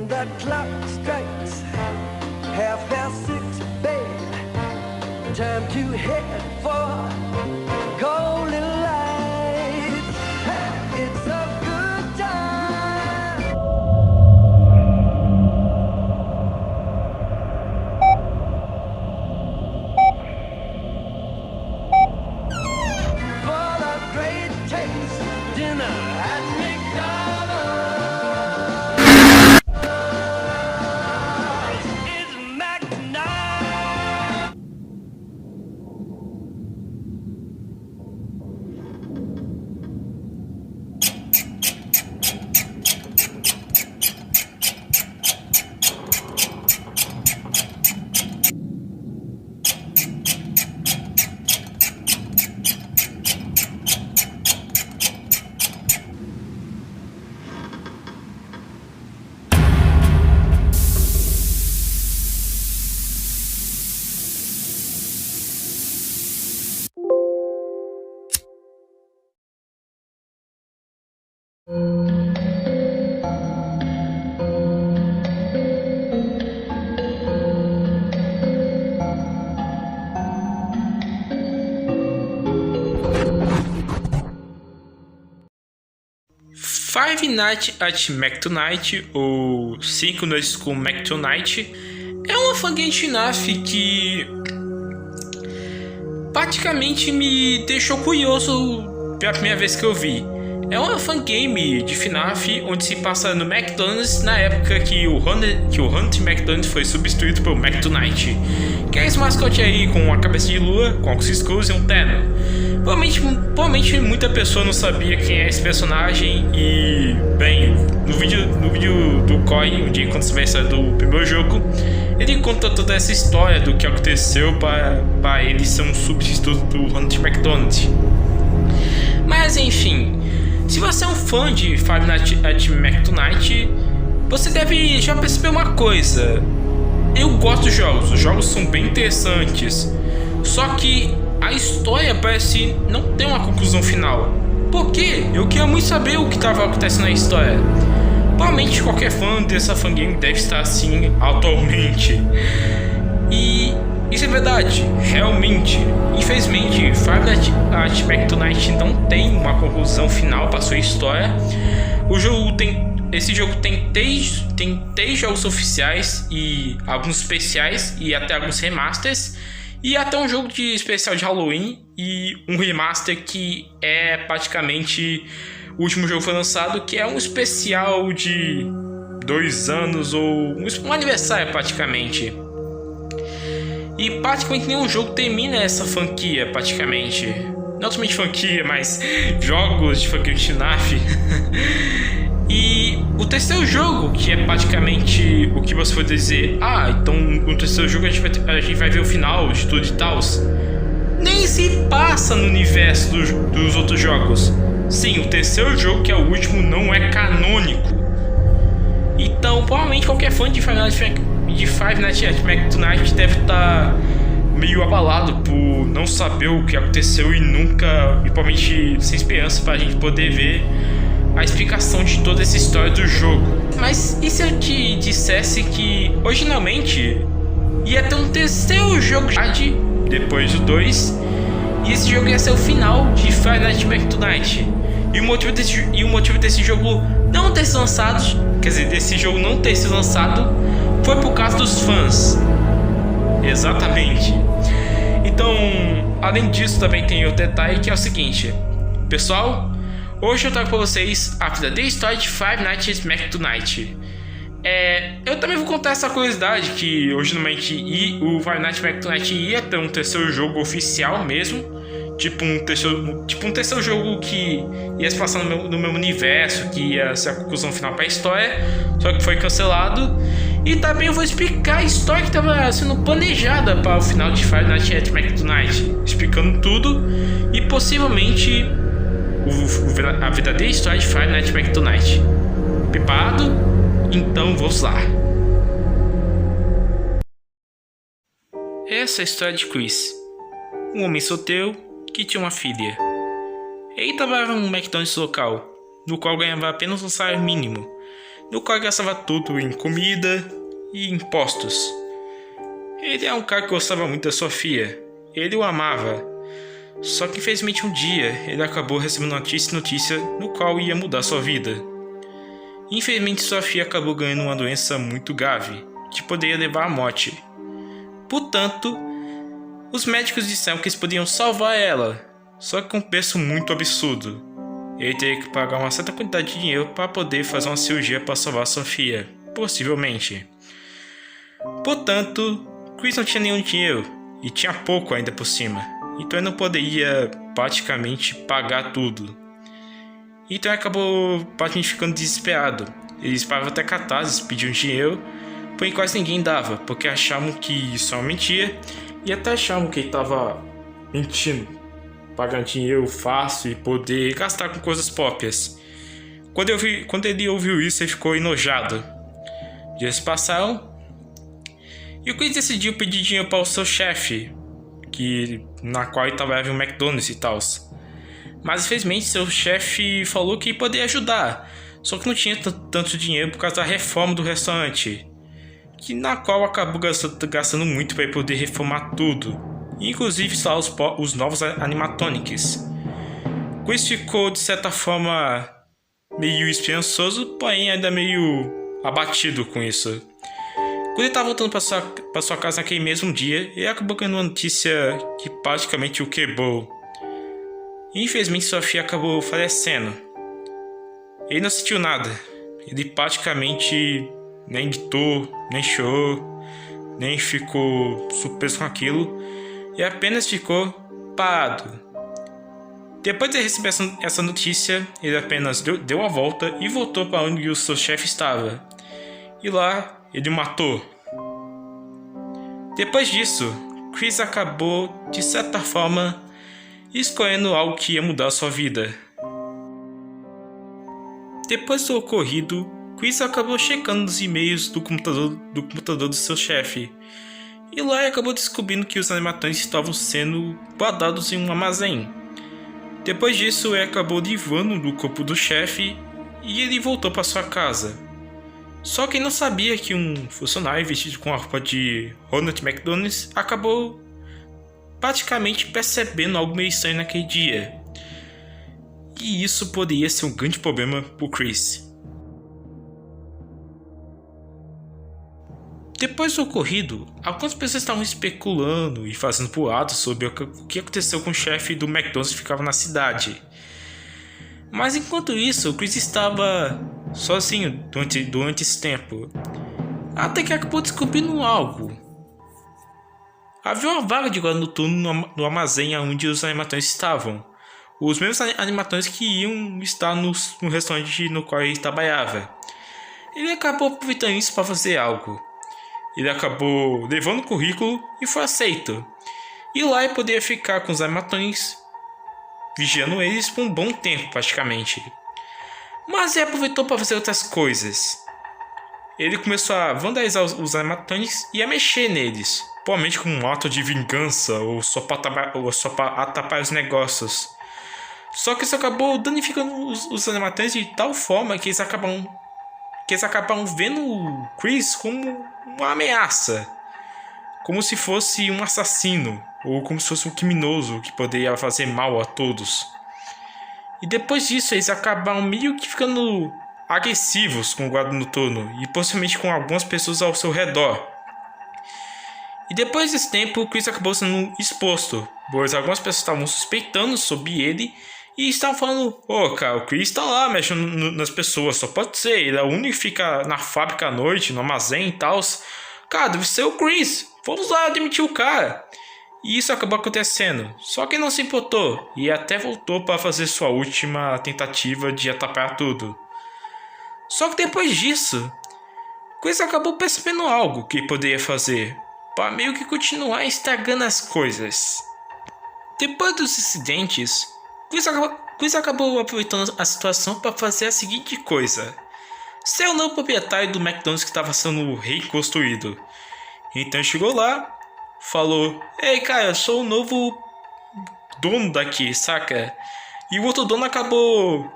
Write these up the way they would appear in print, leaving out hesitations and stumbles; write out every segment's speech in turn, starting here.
the clock strikes 6:30, babe. Time to head for golden lights. Hey, it's a good time. For a great taste, dinner at McDonald's. It's McDonald's. Five Nights at McDonald's, ou 5 Noites com McDonald's, é uma fangame de FNAF que praticamente me deixou curioso pela primeira vez que eu vi. É uma fangame de FNAF onde se passa no McDonald's na época que o Ronald McDonald foi substituído pelo McDonald's, que é esse mascote aí com a cabeça de lua, com óculos escuros e um terno. Provavelmente muita pessoa não sabia quem é esse personagem e, bem, no vídeo do Koi, onde quando você vai sair do primeiro jogo, ele conta toda essa história do que aconteceu para ele ser um substituto do Ronald McDonald. Mas enfim, se você é um fã de Five Nights at McDonald's, você deve já perceber uma coisa. Eu gosto dos jogos, os jogos são bem interessantes, só que a história parece não ter uma conclusão final. Por quê? Eu queria muito saber o que estava acontecendo na história. Provavelmente qualquer fã dessa fangame deve estar assim atualmente. E isso é verdade, realmente. Infelizmente, Five Nights at McDonald's não tem uma conclusão final para sua história. Esse jogo tem três jogos oficiais e alguns especiais e até alguns remasters. E até um jogo de especial de Halloween e um remaster que é praticamente o último jogo que foi lançado, que é um especial de 2 anos ou um aniversário praticamente. E praticamente nenhum jogo termina essa franquia praticamente. Não somente franquia, mas jogos de franquia de FNAF. E o terceiro jogo, que é praticamente o que você for dizer, então no terceiro jogo a gente vai ver o final de tudo e tal, nem se passa no universo dos outros jogos. Sim, o terceiro jogo, que é o último, não é canônico. Então provavelmente qualquer fã de Five Nights at McDonald's deve estar meio abalado por não saber o que aconteceu e provavelmente sem esperança para a gente poder ver a explicação de toda essa história do jogo. Mas e se eu te dissesse que originalmente ia ter um terceiro jogo depois do 2, e esse jogo ia ser o final de Five Nights at McDonald's, e o motivo desse jogo não ter sido lançado, quer dizer, desse jogo não ter sido lançado, foi por causa dos fãs. Exatamente. Então, além disso, também tem outro detalhe, que é o seguinte, pessoal. Hoje eu trago para vocês a verdadeira história de Five Nights at McDonald's. Eu também vou contar essa curiosidade que originalmente o Five Nights at McDonald's ia ter um terceiro jogo oficial mesmo, tipo um terceiro jogo que ia se passar no meu universo, que ia ser a conclusão final para a história, só que foi cancelado. E também eu vou explicar a história que estava sendo planejada para o final de Five Nights at McDonald's, explicando tudo e possivelmente a verdadeira história de Five Nights at McDonald's. Preparado? Então vamos lá. Essa é a história de Chris, um homem solteiro que tinha uma filha. Ele trabalhava num McDonald's local, no qual ganhava apenas um salário mínimo, no qual gastava tudo em comida e impostos. Ele é um cara que gostava muito da Sofia, ele o amava. Só que infelizmente um dia ele acabou recebendo uma triste notícia no qual ia mudar sua vida. Infelizmente Sofia acabou ganhando uma doença muito grave, que poderia levar à morte. Portanto, os médicos disseram que eles podiam salvar ela, só que com um preço muito absurdo. Ele teria que pagar uma certa quantidade de dinheiro para poder fazer uma cirurgia para salvar a Sofia, possivelmente. Portanto, Chris não tinha nenhum dinheiro, e tinha pouco ainda por cima, então ele não poderia praticamente pagar tudo. Então ele acabou praticamente ficando desesperado. Eles paravam até cartazes, pediam dinheiro, porém quase ninguém dava, porque achavam que isso era uma mentira, e até achavam que ele estava mentindo, pagando dinheiro fácil e poder gastar com coisas próprias. Quando ele ouviu isso, ele ficou enojado. Dias se passaram e o Chris decidiu pedir dinheiro para o seu chefe, na qual ele trabalhava em um McDonald's e tal. Mas infelizmente seu chefe falou que poderia ajudar, só que não tinha tanto dinheiro por causa da reforma do restaurante, na qual acabou gastando muito para poder reformar tudo, inclusive instalar os novos animatronics. Chris ficou de certa forma meio esperançoso, porém ainda meio abatido com isso. Quando ele estava voltando para sua casa naquele mesmo dia, ele acabou ganhando uma notícia que praticamente o quebrou. Infelizmente Sofia acabou falecendo. Ele não sentiu nada. Ele praticamente nem gritou, nem chorou, nem ficou surpreso com aquilo, e apenas ficou parado. Depois de receber essa notícia, ele apenas deu a volta e voltou para onde o seu chefe estava. E lá ele o matou. Depois disso, Chris acabou, de certa forma, escolhendo algo que ia mudar sua vida. Depois do ocorrido, Chris acabou checando os e-mails do computador do seu chefe. E lá ele acabou descobrindo que os animatrônicos estavam sendo guardados em um armazém. Depois disso, ele acabou livrando do corpo do chefe e ele voltou para sua casa. Só que ele não sabia que um funcionário vestido com a roupa de Ronald McDonald's acabou praticamente percebendo algo meio estranho naquele dia. E isso poderia ser um grande problema para o Chris. Depois do ocorrido, algumas pessoas estavam especulando e fazendo boatos sobre o que aconteceu com o chefe do McDonald's que ficava na cidade. Mas enquanto isso, o Chris estava sozinho durante esse tempo. Até que acabou descobrindo algo. Havia uma vaga de guarda noturno no armazém onde os animatrônicos estavam. Os mesmos animatrônicos que iam estar no restaurante no qual ele trabalhava. Ele acabou aproveitando isso para fazer algo. Ele acabou levando o currículo e foi aceito. E lá ele poderia ficar com os animatrônicos, vigiando eles por um bom tempo praticamente. Mas ele aproveitou para fazer outras coisas. Ele começou a vandalizar os animatrônicos e a mexer neles, provavelmente com um ato de vingança ou só para atrapalhar os negócios. Só que isso acabou danificando os animatrônicos de tal forma que eles acabaram vendo o Chris como uma ameaça, como se fosse um assassino ou como se fosse um criminoso que poderia fazer mal a todos. E depois disso eles acabaram meio que ficando agressivos com o guarda noturno e possivelmente com algumas pessoas ao seu redor. E depois desse tempo, o Chris acabou sendo exposto, pois algumas pessoas estavam suspeitando sobre ele e estavam falando: cara, o Chris tá lá mexendo nas pessoas, só pode ser, ele é o único que fica na fábrica à noite, no armazém e tal. Cara, deve ser o Chris, vamos lá demitir o cara. E isso acabou acontecendo, só que ele não se importou e até voltou para fazer sua última tentativa de atrapalhar tudo. Só que depois disso, Chris acabou percebendo algo que poderia fazer para meio que continuar estragando as coisas. Depois dos incidentes, Chris acabou aproveitando a situação para fazer a seguinte coisa: ser o novo proprietário do McDonald's que estava sendo reconstruído. Então chegou lá, falou: ei cara, eu sou o novo dono daqui, saca? E o outro dono acabou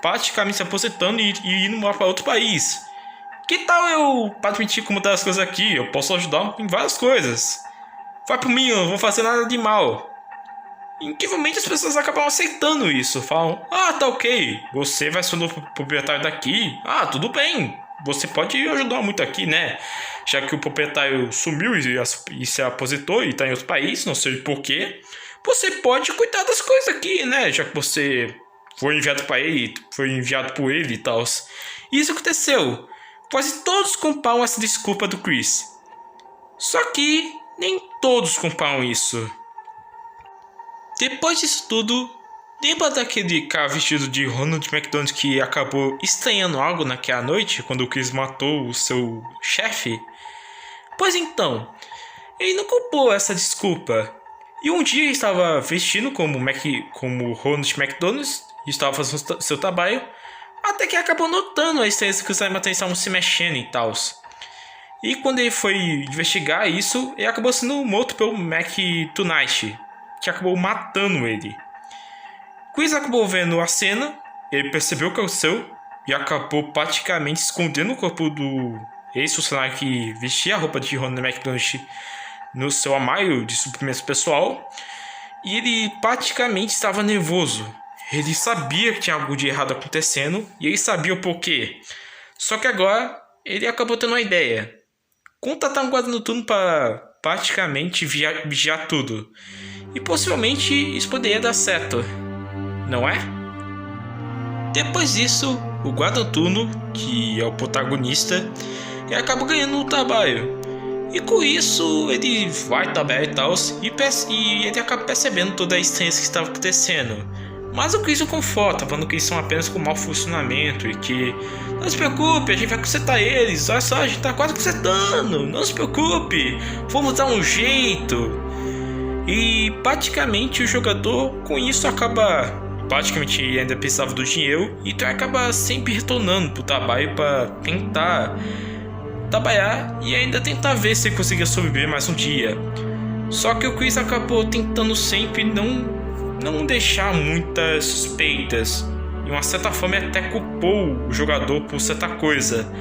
praticamente se aposentando e indo para outro país. Que tal eu permitir como tá as coisas aqui? Eu posso ajudar em várias coisas. Vai por mim, eu não vou fazer nada de mal. Incrivelmente as pessoas acabam aceitando isso. Falam, tá ok, você vai ser o novo proprietário daqui. Tudo bem, você pode ajudar muito aqui, né? Já que o proprietário sumiu e se aposentou e está em outro país, não sei porquê. Você pode cuidar das coisas aqui, né? Já que você foi enviado para ele, foi enviado por ele e tal. Isso aconteceu. Quase todos compraram essa desculpa do Chris. Só que nem todos compraram isso. Depois disso tudo, lembra daquele cara vestido de Ronald McDonald que acabou estranhando algo naquela noite quando o Chris matou o seu chefe? Pois então, ele não culpou essa desculpa. E um dia ele estava vestindo como Ronald McDonald e estava fazendo seu trabalho, até que acabou notando a estranheza que os animais estavam se mexendo e tal. E quando ele foi investigar isso, ele acabou sendo morto pelo Mac Tonight, que acabou matando ele. Chris acabou vendo a cena, ele percebeu o que aconteceu e acabou praticamente escondendo o corpo do ex-funcionário que vestia a roupa de Ronald McDonald no seu armário de suprimentos pessoal. E ele praticamente estava nervoso. Ele sabia que tinha algo de errado acontecendo e ele sabia o porquê. Só que agora ele acabou tendo uma ideia. Contratar um guarda noturno para praticamente vigiar tudo. E possivelmente isso poderia dar certo, não é? Depois disso, o guarda noturno, que é o protagonista, ele acaba ganhando o trabalho. E com isso ele vai trabalhar e tal, e ele acaba percebendo toda a estranheza que estava acontecendo. Mas o Chris o conforta, falando que eles são apenas com mau funcionamento e que não se preocupe, a gente vai consertar eles, olha só, a gente tá quase consertando, não se preocupe, vamos dar um jeito. E praticamente o jogador com isso acaba, praticamente ainda precisava do dinheiro, então acaba sempre retornando pro trabalho para tentar trabalhar e ainda tentar ver se ele conseguia sobreviver mais um dia. Só que o Chris acabou tentando sempre não deixar muitas suspeitas. De uma certa forma ele até culpou o jogador por certa coisa.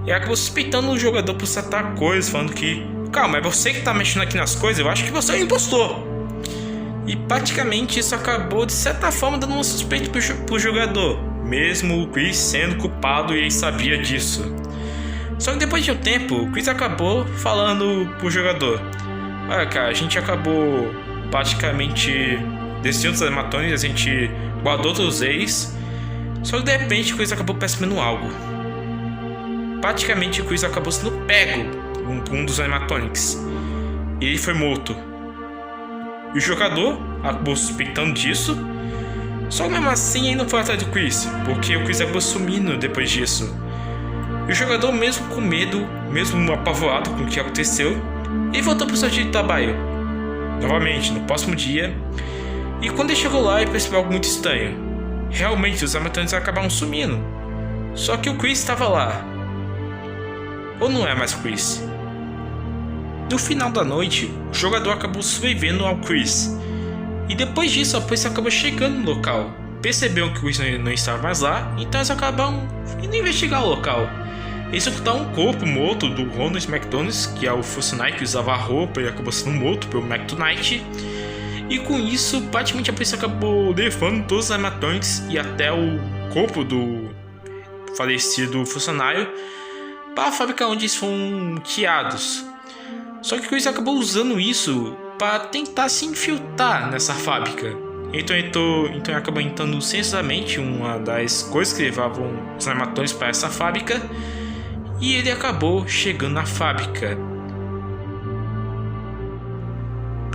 Ele acabou suspeitando o jogador por certa coisa, falando que calma, é você que tá mexendo aqui nas coisas, eu acho que você é um impostor. E praticamente isso acabou de certa forma dando uma suspeita pro jogador, mesmo o Chris sendo culpado e ele sabia disso. Só que depois de um tempo, o Chris acabou falando pro jogador: olha cara, a gente acabou praticamente decidindo os animatrônicos, a gente guardou todos os ex. Só que de repente o Chris acabou percebendo algo. Praticamente o Chris acabou sendo pego por um dos animatronics. E ele foi morto. E o jogador acabou suspeitando disso. Só que mesmo assim ele não foi atrás do Chris, porque o Chris acabou sumindo depois disso. E o jogador, mesmo com medo, mesmo apavorado com o que aconteceu, ele voltou para o seu dia de trabalho. Novamente, no próximo dia. E quando ele chegou lá, ele percebeu algo muito estranho. Realmente, os animatronics acabaram sumindo. Só que o Chris estava lá. Ou não é mais o Chris? No final da noite, o jogador acabou sobrevivendo ao Chris. E depois disso, a polícia acabou chegando no local. Perceberam que o Chris não estava mais lá, então eles acabaram indo investigar o local. Eles ocultaram um corpo morto do Ronald McDonald, que é o funcionário que usava a roupa e acabou sendo morto pelo Mac Tonight. E com isso, praticamente a polícia acabou levando todos os animatronics e até o corpo do falecido funcionário para a fábrica onde eles foram criados. Só que o Chris acabou usando isso para tentar se infiltrar nessa fábrica. Então ele acabou entrando sensivelmente uma das coisas que levavam os animatronics para essa fábrica. E ele acabou chegando na fábrica.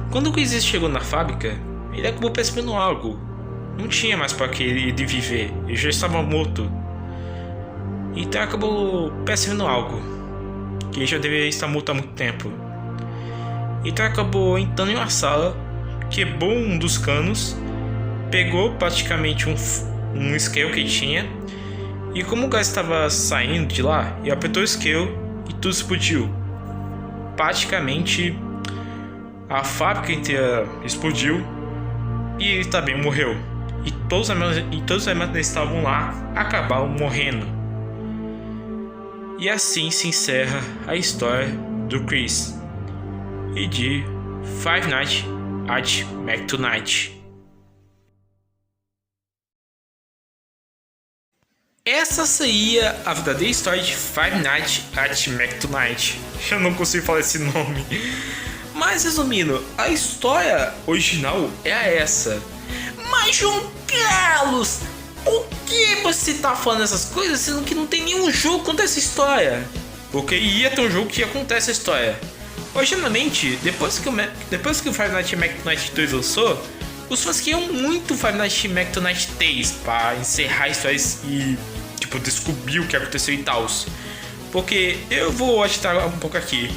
Quando o Chris chegou na fábrica, ele acabou percebendo algo. Não tinha mais para que ele viver, ele já estava morto. Então ele acabou percebendo algo, que ele já deveria estar morto há muito tempo. Então ele acabou entrando em uma sala, quebrou um dos canos, pegou praticamente um isqueiro que ele tinha. E como o gás estava saindo de lá, ele apertou o isqueiro e tudo explodiu. Praticamente a fábrica inteira explodiu e ele também morreu. e todos os elementos que estavam lá acabaram morrendo. E assim se encerra a história do Chris e de Five Nights at Back to Night. Essa seria a verdadeira história de Five Nights at Back to Night. Eu não consigo falar esse nome. Mas resumindo, a história original é essa. Mas João Carlos, por que você tá falando essas coisas sendo que não tem nenhum jogo contra essa história? Porque ia ter um jogo que acontece a história. Originalmente, depois que o Five Nights at Back to Night 2 lançou, os fãs queriam muito Five Nights at Back to Night 3 para encerrar histórias e descobrir o que aconteceu e tal. Porque eu vou aditar um pouco aqui.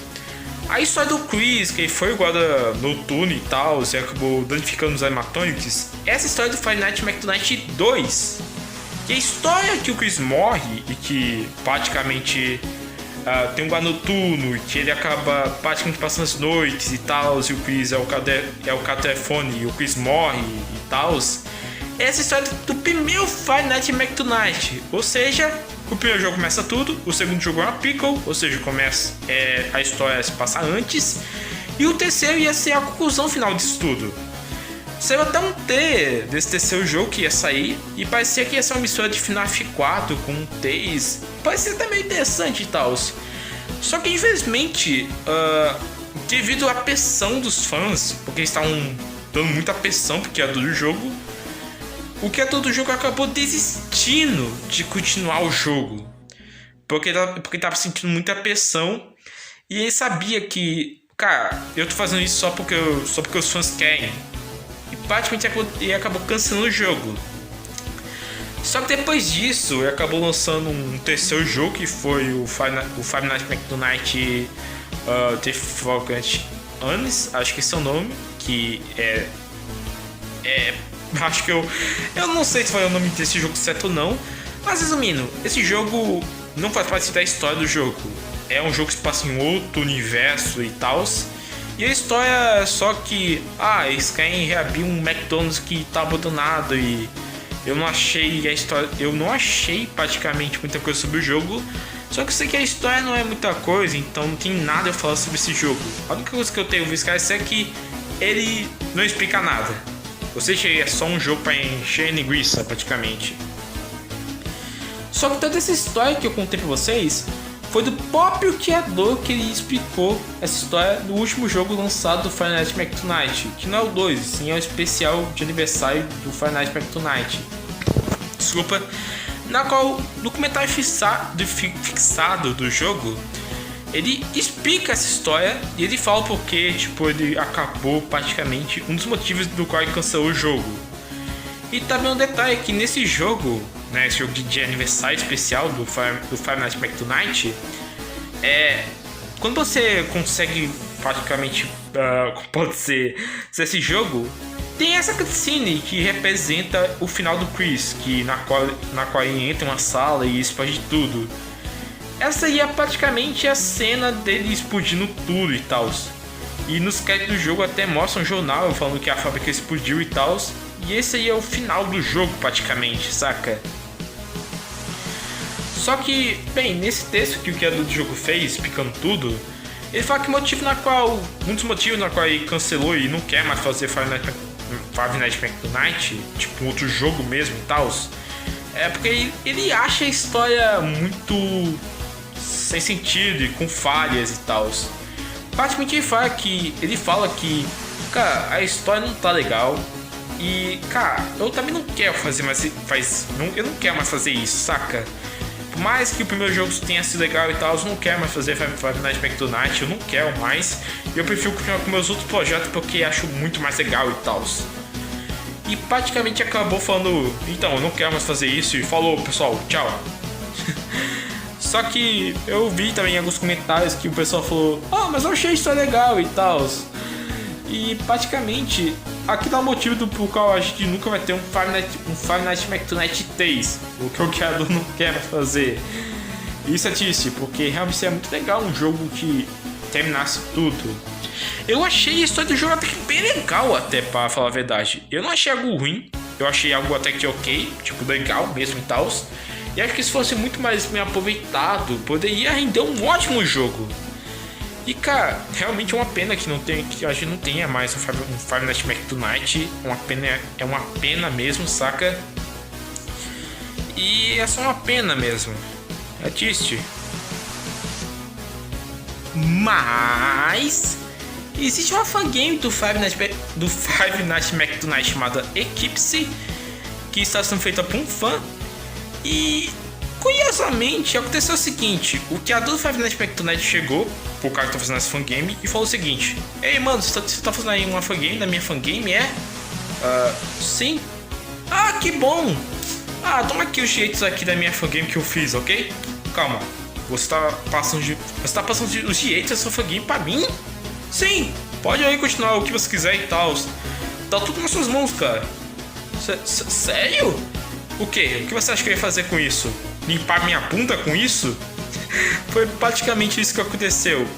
A história do Chris, que foi o guarda noturno e tal, e acabou danificando os animatronics, essa história do Five Nights at Back to Night 2. Que a história que o Chris morre e que praticamente tem um guarda noturno, que ele acaba praticamente passando as noites e tal, e o Chris é o cara telefone e o Chris morre e tal. Essa história do primeiro Five Nights at Back to Night, ou seja, o primeiro jogo começa tudo, o segundo jogo é uma prequel, ou seja, começa a história se passa antes, e o terceiro ia ser a conclusão final disso tudo. Saiu até um T desse terceiro jogo que ia sair, e parecia que ia ser uma mistura de FNAF 4 com T's, parecia até meio interessante e tal. Só que infelizmente, devido à pressão dos fãs, porque eles estavam dando muita pressão pro criador do jogo, o criador do jogo acabou desistindo de continuar o jogo. Porque tava sentindo muita pressão. E ele sabia que, cara, eu tô fazendo isso só porque os fãs querem. E praticamente ele acabou cancelando o jogo. Só que depois disso, ele acabou lançando um terceiro jogo, que foi o Five Nights at Back to Night The Forgotten Anos, acho que esse é o nome. Que acho que eu não sei se foi o nome desse jogo certo ou não. Mas resumindo, esse jogo não faz parte da história do jogo. É um jogo que se passa em outro universo e tal. E a história é só que eles querem reabrir um McDonald's que tá abandonado. E eu não achei praticamente muita coisa sobre o jogo. Só que eu sei que a história não é muita coisa, então não tem nada a falar sobre esse jogo. A única coisa que eu tenho visto é que ele não explica nada. Ou seja, é só um jogo para encher linguiça, praticamente. Só que toda essa história que eu contei pra vocês foi do próprio criador que ele explicou essa história no último jogo lançado do Five Nights at Back to Night, que não é o 2, sim é o especial de aniversário do Five Nights at Back to Night. Desculpa. Na qual, no comentário fixado do jogo, ele explica essa história e ele fala porque ele acabou praticamente um dos motivos do qual ele cancelou o jogo. E também um detalhe que nesse jogo, né, esse jogo de aniversário especial do Five Nights at Back to Night, quando você consegue praticamente, pode ser esse jogo, tem essa cutscene que representa o final do Chris, na qual ele entra em uma sala e explode tudo. Essa aí é praticamente a cena dele explodindo tudo e tal. E nos créditos do jogo até mostra um jornal falando que a fábrica explodiu e tal. E esse aí é o final do jogo praticamente, saca? Só que, bem, nesse texto que o criador do jogo fez, explicando tudo, ele fala que um dos motivos na qual ele cancelou e não quer mais fazer Five Nights at Back to Night, tipo um outro jogo mesmo e tal, é porque ele acha a história muito sem sentido e com falhas e tal. Praticamente ele fala que, cara, a história não tá legal. E, cara, eu também não quero fazer eu não quero mais fazer isso, saca? Por mais que o primeiro jogo tenha sido legal e tal, eu não quero mais fazer Five Nights at Back to Night, eu não quero mais. Eu prefiro continuar com meus outros projetos porque acho muito mais legal e tal. E praticamente acabou falando, então, eu não quero mais fazer isso, e falou, pessoal, tchau. Só que eu vi também alguns comentários que o pessoal falou, mas eu achei isso legal e tal. E praticamente aqui dá o motivo por qual a gente nunca vai ter um Five Nights at Back to Night 3, o que o criador não quer fazer. Isso é triste, porque realmente é muito legal um jogo que terminasse tudo. Eu achei a história do jogo até que bem legal, até pra falar a verdade. Eu não achei algo ruim, eu achei algo até que ok, tipo, legal mesmo e tal. E acho que se fosse muito mais bem aproveitado, poderia render um ótimo jogo. E cara, realmente é uma pena que a gente não tenha mais um Five Nights at Tonight. É uma pena mesmo, saca? E é só uma pena mesmo. É triste. Mas existe uma fangame do Five Nights at Tonight chamada Eclipse, que está sendo feita por um fã. E curiosamente aconteceu o seguinte: o criador do Five Nights at Tonight chegou pro cara que tá fazendo essa fangame e falou o seguinte: ei mano, você tá fazendo aí uma fangame da minha fangame? Sim. Ah, que bom. Toma aqui os jeitos aqui da minha fangame que eu fiz, ok? Calma, você tá passando os direitos da sua fangame pra mim? Sim, pode aí continuar o que você quiser e tal. Tá tudo nas suas mãos, cara. Sério? O que? O que você acha que eu ia fazer com isso? Limpar minha bunda com isso? Foi praticamente isso que aconteceu.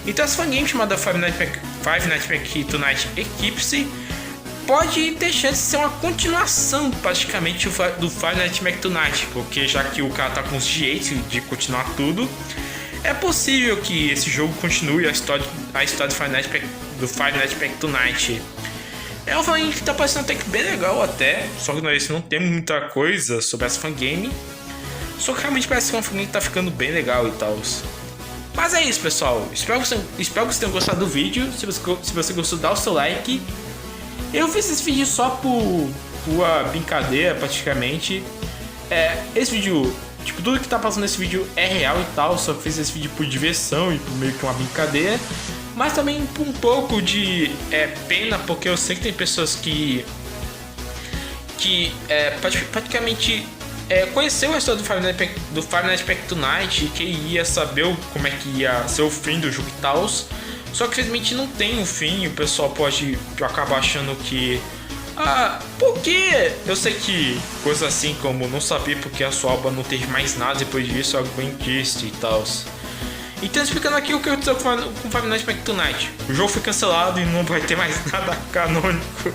Então essa fangame chamada Five Nights at Tonight Eclipse pode ter chance de ser uma continuação praticamente do Five Nights at Tonight, porque já que o cara tá com os direitos de continuar tudo, é possível que esse jogo continue a história do Five Nights at Tonight. É um fangame que tá parecendo até que bem legal até, só que nós não temos muita coisa sobre essa fangame. Só que realmente parece que é um fangame que tá ficando bem legal e tal. Mas é isso, pessoal. Espero que vocês tenham gostado do vídeo. Se você gostou, dá o seu like. Eu fiz esse vídeo só por brincadeira, praticamente. Esse vídeo, tipo, tudo que tá passando nesse vídeo é real e tal. Só fiz esse vídeo por diversão e por meio que uma brincadeira. Mas também por um pouco de pena, porque eu sei que tem pessoas que praticamente conheceu a história do Five Nights at Tonight e que ia saber como é que ia ser o fim do jogo e tal. Só que infelizmente não tem um fim, o pessoal pode acabar achando que por quê? Eu sei que coisas assim como não saber porque a sua alma não teve mais nada depois disso é algo bem triste e tal. Então explicando aqui o que aconteceu com Five Nights at Tonight. O jogo foi cancelado e não vai ter mais nada canônico.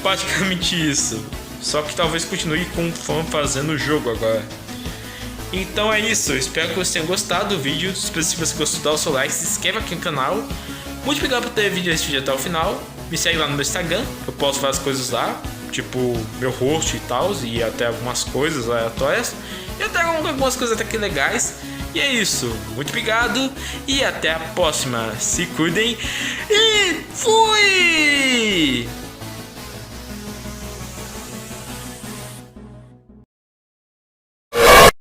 Praticamente isso. Só que talvez continue com um fã fazendo o jogo agora. Então é isso, espero que você tenha gostado do vídeo. Se você gostou, dá o seu like, se inscreva aqui no canal. Muito obrigado por ter visto esse vídeo até o final. Me segue lá no meu Instagram, eu posto várias coisas lá, tipo meu rosto e tal, e até algumas coisas aleatórias. E até algumas coisas até que legais. E é isso, muito obrigado e até a próxima. Se cuidem e fui!